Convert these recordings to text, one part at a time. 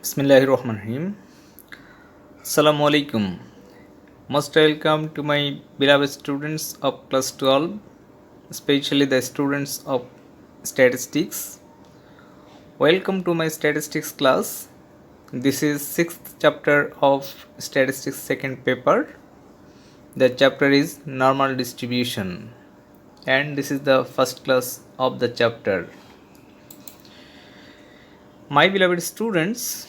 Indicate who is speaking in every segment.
Speaker 1: Bismillahirrahmanirrahim. Assalamu alaikum. Most welcome to my beloved students of class 12, especially the students of statistics. Welcome to my statistics class. This is 6th chapter of statistics second paper. The chapter is normal distribution and this is the first class of the chapter. My beloved students,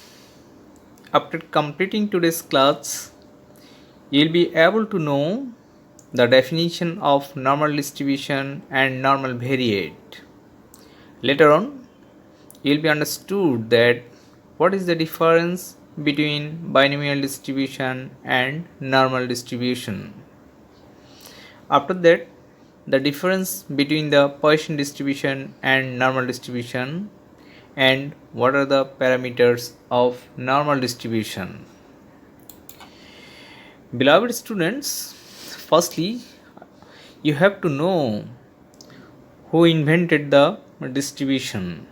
Speaker 1: after completing today's class, you will be able to know the definition of normal distribution and normal variate. Later on, you will be understood that what is the difference between binomial distribution and normal distribution. After that, the difference between the Poisson distribution and normal distribution and what are the parameters of normal distribution. Beloved students, firstly, you have to know who invented the distribution.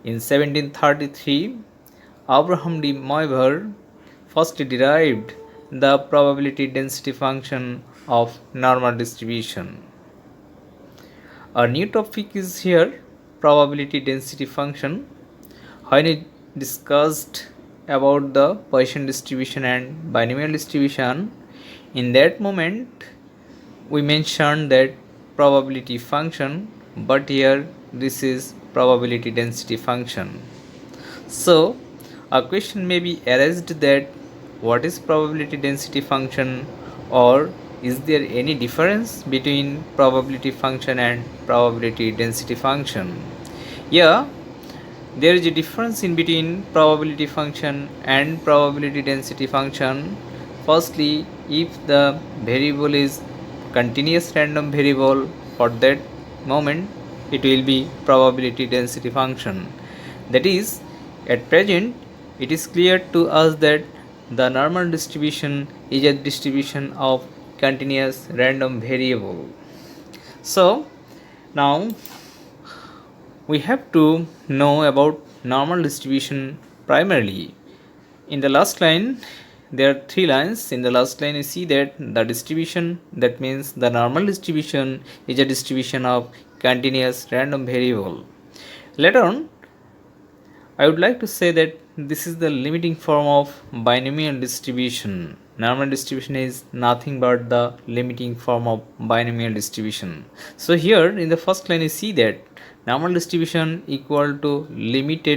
Speaker 1: In 1733, Abraham de Moivre first derived the probability density function of normal distribution. Our new topic is here probability density function. When we discussed about the Poisson distribution and binomial distribution, in that moment we mentioned that probability function, but here this is probability density function. So a question may be asked that what is probability density function, or is there any difference between probability function and probability density function? Yeah, there is a difference in between probability function and probability density function. Firstly, if the variable is continuous random variable, for that moment it will be probability density function. That is, at present it is clear to us that the normal distribution is a distribution of continuous random variable. So now we have to know about normal distribution primarily. In the last line, there are 3 lines. In the last line, you see that the distribution, that means the normal distribution, is a distribution of continuous random variable. Later on, I would like to say that this is the limiting form of binomial distribution. Normal distribution is nothing but the limiting form of binomial distribution. So here in the first line you see that normal distribution equal to limit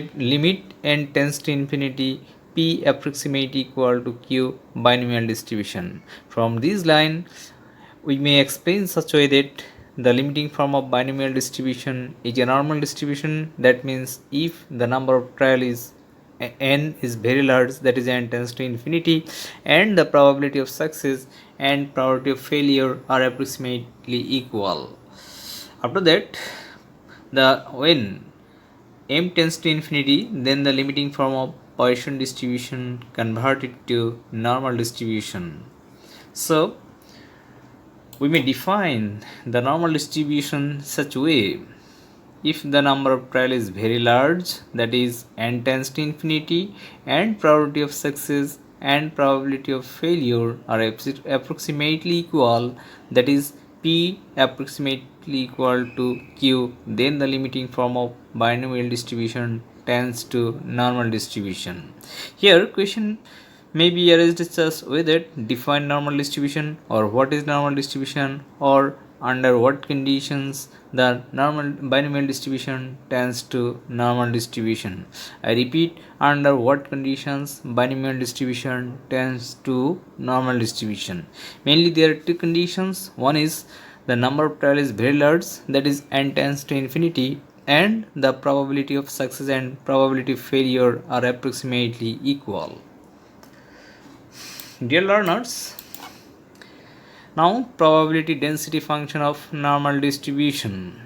Speaker 1: n tends to infinity p approximate equal to q binomial distribution. From this line we may explain such a way that the limiting form of binomial distribution is a normal distribution. That means if the number of trial is n is very large, that is n tends to infinity, and the probability of success and probability of failure are approximately equal. After that, when m tends to infinity, then the limiting form of Poisson distribution converted to normal distribution. So we may define the normal distribution such a way: if the number of trial is very large, that is n tends to infinity, and probability of success and probability of failure are approximately equal, that is p approximately equal to q, then the limiting form of binomial distribution tends to normal distribution. Here question may be arranged such way that define normal distribution, or what is normal distribution, or under what conditions the normal binomial distribution tends to normal distribution. I repeat, under what conditions binomial distribution tends to normal distribution. Mainly there are 2 conditions. One is the number of trial is very large, that is n tends to infinity, and the probability of success and probability of failure are approximately equal. Dear learners, now probability density function of normal distribution.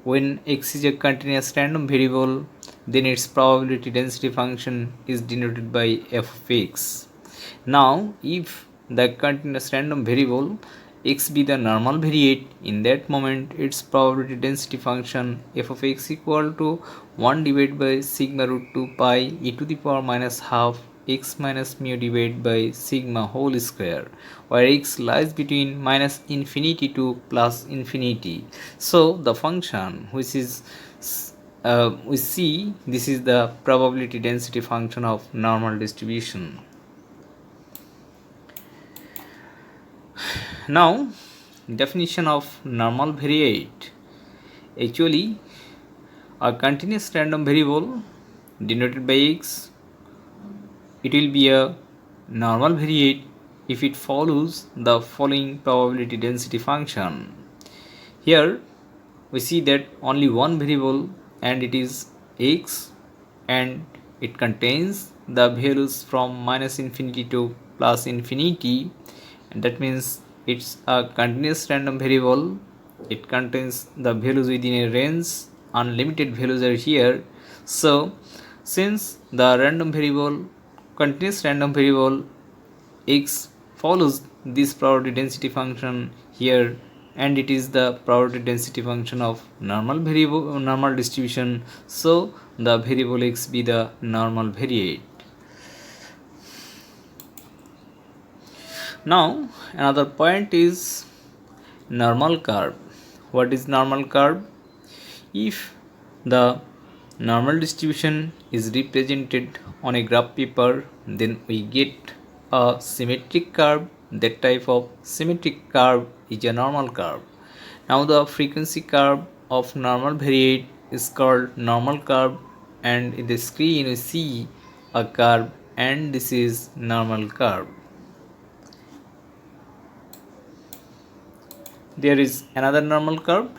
Speaker 1: When x is a continuous random variable, then its probability density function is denoted by f of x. Now if the continuous random variable x be the normal variate, in that moment its probability density function f of x equal to 1 divided by sigma root 2 pi e to the power minus half x minus mu divided by sigma whole square, where x lies between minus infinity to plus infinity. So the function which is we see this is the probability density function of normal distribution. Now, definition of normal variate. Actually, a continuous random variable denoted by x, it will be a normal variate if it follows the following probability density function. Here we see that only one variable and it is x, and it contains the values from minus infinity to plus infinity, and that means it's a continuous random variable. It contains the values within a range, unlimited values are here. So since the random variable, continuous random variable x follows this probability density function here, and it is the probability density function of normal variable, normal distribution, so the variable x be the normal variate. Now another point is normal curve. What is normal curve? If the normal distribution is represented on a graph paper, then we get a symmetric curve. That type of symmetric curve is a normal curve. Now the frequency curve of normal variate is called normal curve, and in the screen you see a curve, and this is normal curve. There is another normal curve.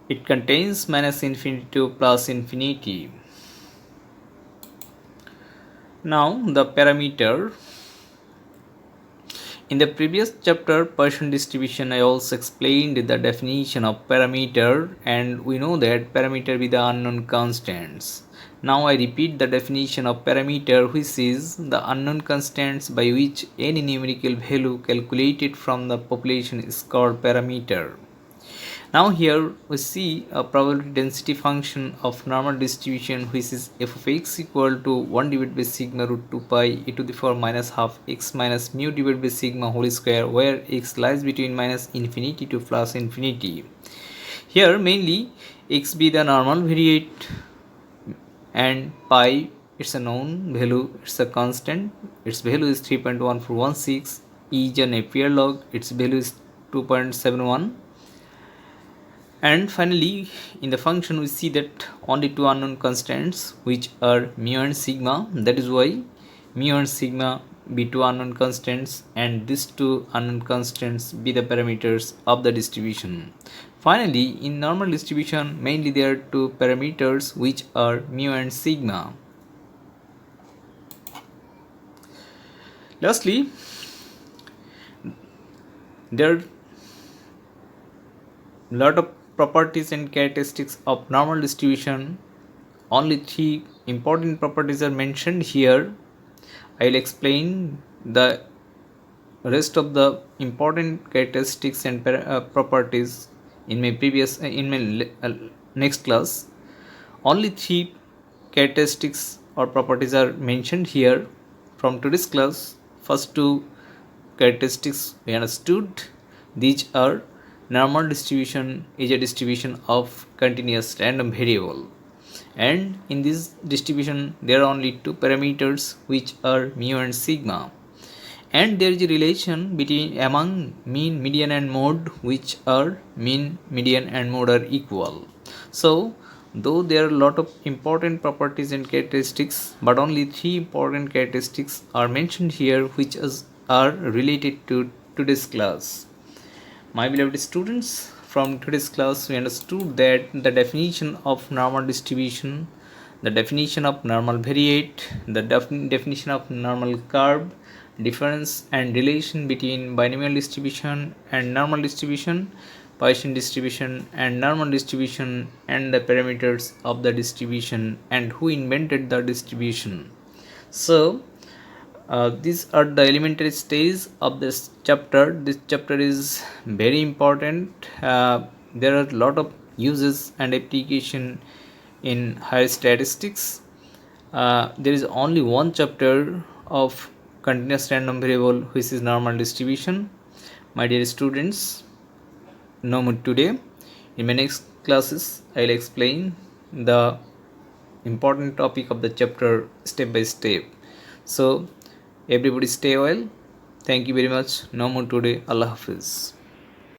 Speaker 1: It contains minus infinity to plus infinity. Now the parameter. In the previous chapter, Poisson distribution, I also explained the definition of parameter, and we know that parameter be the unknown constants. Now I repeat the definition of parameter, which is the unknown constants by which any numerical value calculated from the population is called parameter. Now here we see a probability density function of normal distribution, which is f of x equal to 1 divided by sigma root 2 pi e to the power minus half x minus mu divided by sigma whole square, where x lies between minus infinity to plus infinity. Here mainly x be the normal variate, and pi, it's a known value, it's a constant, its value is 3.1416, e is a Napier log, its value is 2.71. And finally in the function we see that only two unknown constants, which are mu and sigma. That is why mu and sigma be two unknown constants, and these two unknown constants be the parameters of the distribution. Finally, in normal distribution mainly there are two parameters, which are mu and sigma. Lastly, there are lot of properties and characteristics of normal distribution. Only three important properties are mentioned here. I will explain the rest of the important characteristics and properties in my next class. Only three characteristics or properties are mentioned here from today's class. First two characteristics we understood. These are: normal distribution is a distribution of continuous random variable, and in this distribution there are only two parameters, which are mu and sigma, and there is a relation between among mean, median and mode, which are mean, median and mode are equal. So though there are a lot of important properties and characteristics, but only three important characteristics are mentioned here, which are related to today's class. My beloved students, from today's class we understood that the definition of normal distribution, the definition of normal variate, the definition of normal curve, difference and relation between binomial distribution and normal distribution, Poisson distribution and normal distribution, and the parameters of the distribution and who invented the distribution. So These are the elementary stages of this chapter. This chapter is very important. There are a lot of uses and application in higher statistics. There is only one chapter of continuous random variable, which is normal distribution. My dear students, no more today. In my next classes, I will explain the important topic of the chapter step by step. So everybody stay well. Thank you very much. No more today. Allah Hafiz.